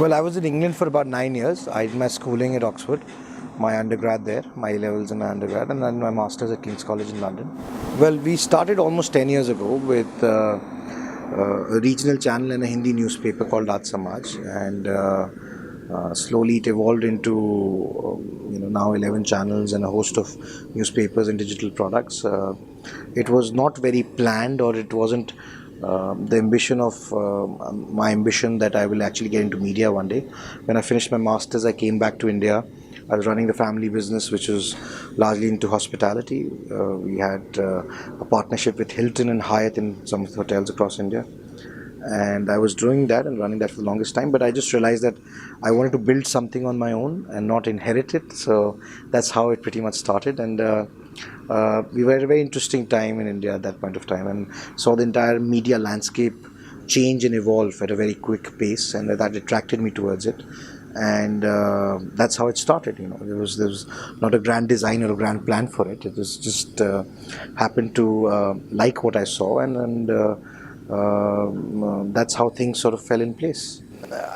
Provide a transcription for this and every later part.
Well, I was in England for about 9 years. I did my schooling at Oxford, my undergrad there, my A-levels and my undergrad, and then my master's at King's College in London. Well, we started almost 10 years ago with a regional channel and a Hindi newspaper called Aaj Samaj, and slowly it evolved into now 11 channels and a host of newspapers and digital products. It was not very planned, or it wasn't the ambition of my ambition that I will actually get into media one day. When I finished my masters, I came back to India. I was running the family business, which was largely into hospitality. We had a partnership with Hilton and Hyatt in some of the hotels across India. And I was doing that and running that for the longest time, but I just realized that I wanted to build something on my own and not inherit it. So that's how it pretty much started. And we were at a very interesting time in India at that point of time, and saw the entire media landscape change and evolve at a very quick pace, and that attracted me towards it. And that's how it started. There was not a grand design or a grand plan for it. It was just happened to like what I saw, and that's how things sort of fell in place.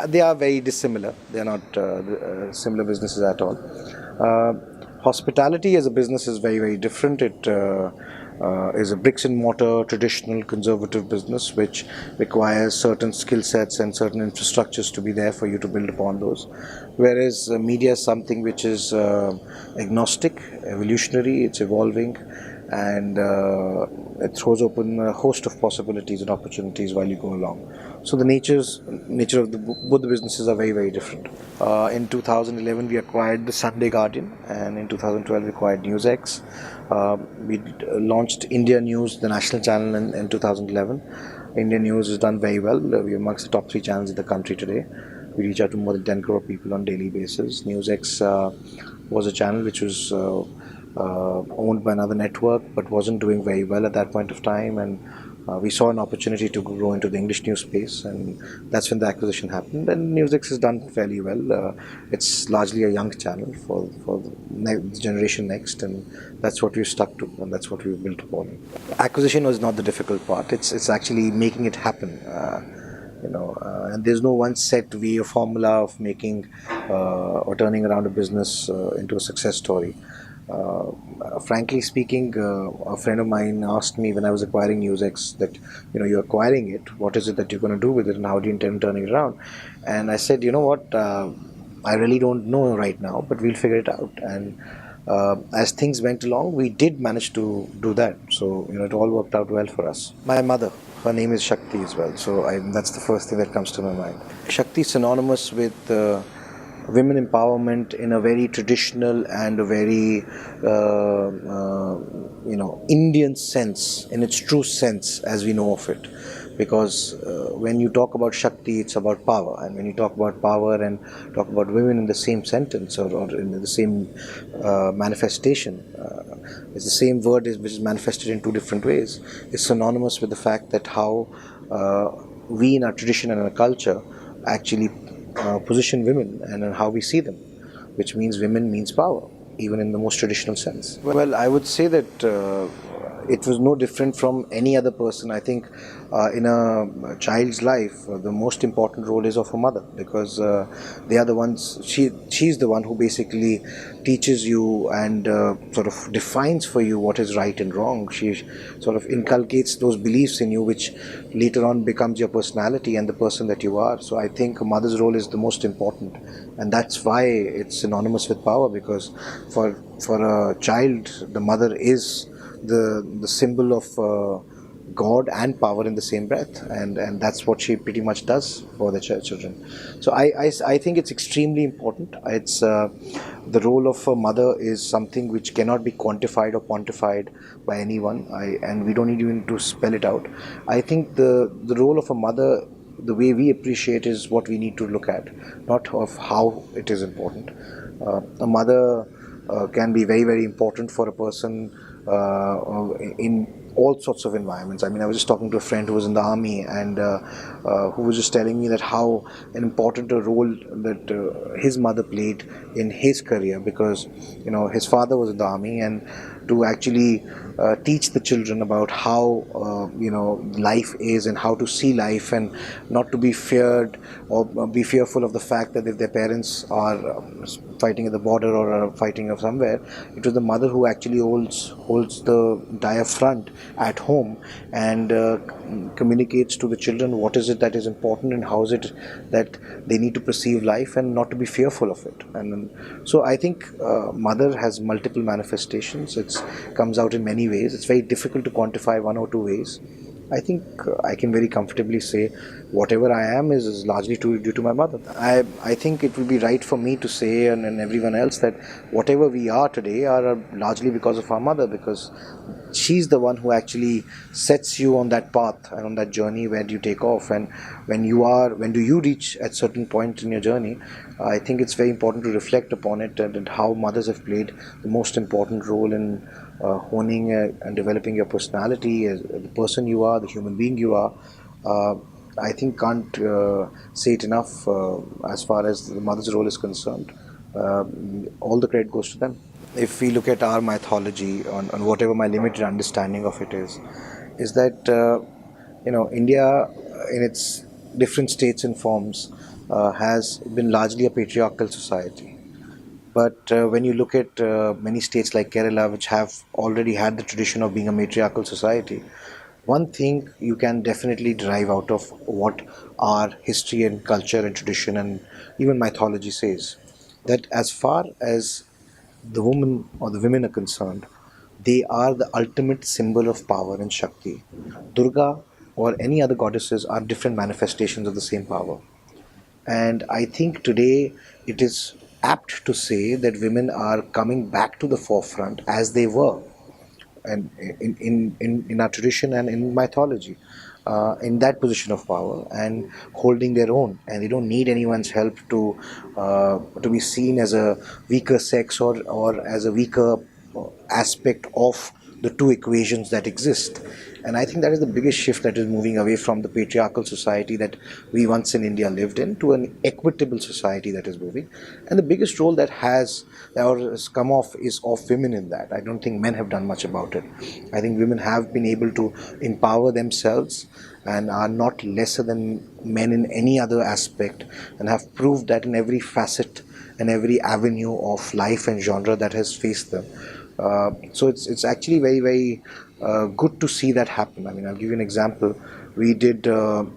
They are very dissimilar. They are not similar businesses at all. Hospitality as a business is very, very different. It is a bricks and mortar, traditional, conservative business which requires certain skill sets and certain infrastructures to be there for you to build upon those. Whereas media is something which is agnostic, evolutionary, it's evolving, and it throws open a host of possibilities and opportunities while you go along. So the nature of both the businesses are very, very different. In 2011 we acquired the Sunday Guardian, and in 2012 we acquired NewsX. We launched India News, the national channel, in 2011. India News has done very well. We're amongst the top 3 channels in the country today. We reach out to more than 10 crore people on a daily basis. NewsX was a channel which was owned by another network but wasn't doing very well at that point of time, and we saw an opportunity to grow into the English news space, and that's when the acquisition happened. And NewsX has done fairly well. It's largely a young channel for the generation next, and that's what we've stuck to, and that's what we've built upon. Acquisition was not the difficult part. It's actually making it happen. And there's no one set way or formula of making or turning around a business into a success story. Frankly speaking, a friend of mine asked me when I was acquiring NewsX that, you're acquiring it, what is it that you're going to do with it, and how do you intend turning it around? And I said, what, I really don't know right now, but we'll figure it out. And as things went along, we did manage to do that. So, it all worked out well for us. My mother, her name is Shakti as well, so that's the first thing that comes to my mind. Shakti is synonymous with women empowerment in a very traditional and a very Indian sense, in its true sense as we know of it. Because when you talk about Shakti, it's about power, and when you talk about power and talk about women in the same sentence or in the same manifestation, it's the same word which is manifested in 2 different ways. It's synonymous with the fact that how we in our tradition and our culture actually position women and how we see them, which means women means power, even in the most traditional sense. Well, I would say that it was no different from any other person. I think in a child's life, the most important role is of a mother, because they are the ones, she's the one who basically teaches you and sort of defines for you what is right and wrong. She sort of inculcates those beliefs in you, which later on becomes your personality and the person that you are. So I think a mother's role is the most important, and that's why it's synonymous with power, because for a child, the mother is the symbol of God and power in the same breath, and that's what she pretty much does for the children. So I think it's extremely important. It's the role of a mother is something which cannot be quantified or quantified by anyone, and we don't need even to spell it out. I think the role of a mother, the way we appreciate, is what we need to look at, not of how it is important. A mother can be very, very important for a person in all sorts of environments. I mean, I was just talking to a friend who was in the army, and who was just telling me that how an important a role that his mother played in his career, because his father was in the army, and to actually teach the children about how life is and how to see life, and not to be feared or be fearful of the fact that if their parents are fighting at the border or are fighting of somewhere, it was the mother who actually holds the entire front at home, and communicates to the children what is it that is important and how is it that they need to perceive life, and not to be fearful of it. And so I think mother has multiple manifestations. It comes out in many ways. It's very difficult to quantify one or two ways. I think I can very comfortably say whatever I am is largely due to my mother. I think it would be right for me to say, and everyone else, that whatever we are today are largely because of our mother, because she's the one who actually sets you on that path and on that journey where you take off. And when do you reach at certain point in your journey, I think it's very important to reflect upon it, and how mothers have played the most important role in honing and developing your personality as the person you are, the human being you are. uh, I think can't say it enough as far as the mother's role is concerned. All the credit goes to them. If we look at our mythology, on whatever my limited understanding of it is that India, in its different states and forms, has been largely a patriarchal society. But when you look at many states like Kerala, which have already had the tradition of being a matriarchal society, one thing you can definitely derive out of what our history and culture and tradition and even mythology says, that as far as the woman or the women are concerned, they are the ultimate symbol of power and Shakti. Durga or any other goddesses are different manifestations of the same power. And I think today it is apt to say that women are coming back to the forefront as they were, and in our tradition and in mythology, in that position of power and holding their own, and they don't need anyone's help to be seen as a weaker sex, or as a weaker aspect of the two equations that exist. And I think that is the biggest shift that is moving away from the patriarchal society that we once in India lived in, to an equitable society that is moving. And the biggest role that has come off is of women in that. I don't think men have done much about it. I think women have been able to empower themselves and are not lesser than men in any other aspect, and have proved that in every facet and every avenue of life and genre that has faced them. So it's actually very very good to see that happen. I mean, I'll give you an example. We did the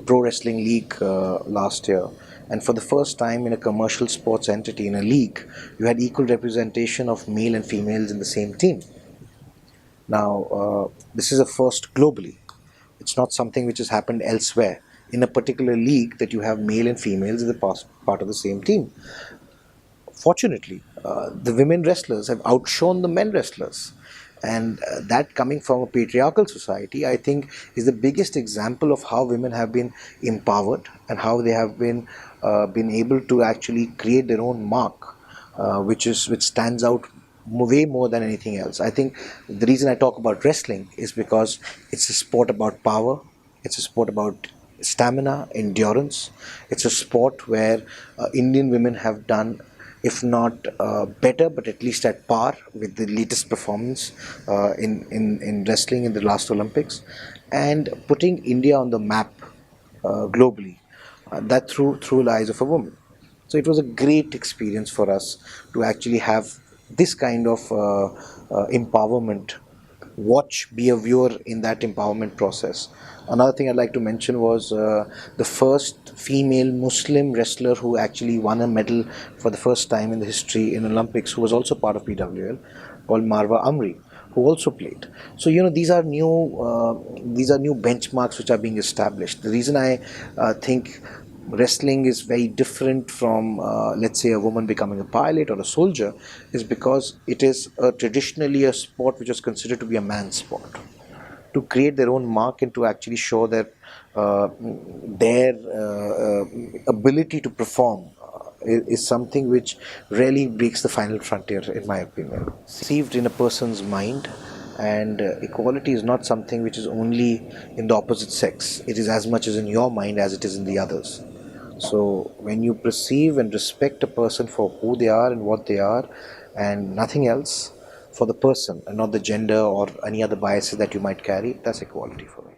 Pro Wrestling League last year, and for the first time in a commercial sports entity, in a league, you had equal representation of male and females in the same team. Now, this is a first globally. It's not something which has happened elsewhere. In a particular league, that you have male and females as a part of the same team. Fortunately, the women wrestlers have outshone the men wrestlers. And that, coming from a patriarchal society, I think is the biggest example of how women have been empowered, and how they have been able to actually create their own mark, which stands out way more than anything else. I think the reason I talk about wrestling is because it's a sport about power. It's a sport about stamina, endurance. It's a sport where Indian women have done, if not better, but at least at par with the latest performance in wrestling in the last Olympics, and putting India on the map globally. That through the eyes of a woman. So it was a great experience for us to actually have this kind of empowerment. Watch, be a viewer in that empowerment process. Another thing I'd like to mention was the first female Muslim wrestler who actually won a medal for the first time in the history in Olympics, who was also part of PWL, called Marwa Amri, who also played. So these are new benchmarks which are being established. The reason I think wrestling is very different from, let's say, a woman becoming a pilot or a soldier, is because it is traditionally a sport which was considered to be a man's sport. To create their own mark and to actually show their ability to perform is something which really breaks the final frontier, in my opinion. Received in a person's mind, and equality is not something which is only in the opposite sex. It is as much as in your mind as it is in the others. So when you perceive and respect a person for who they are and what they are, and nothing else, for the person and not the gender or any other biases that you might carry, that's equality for me.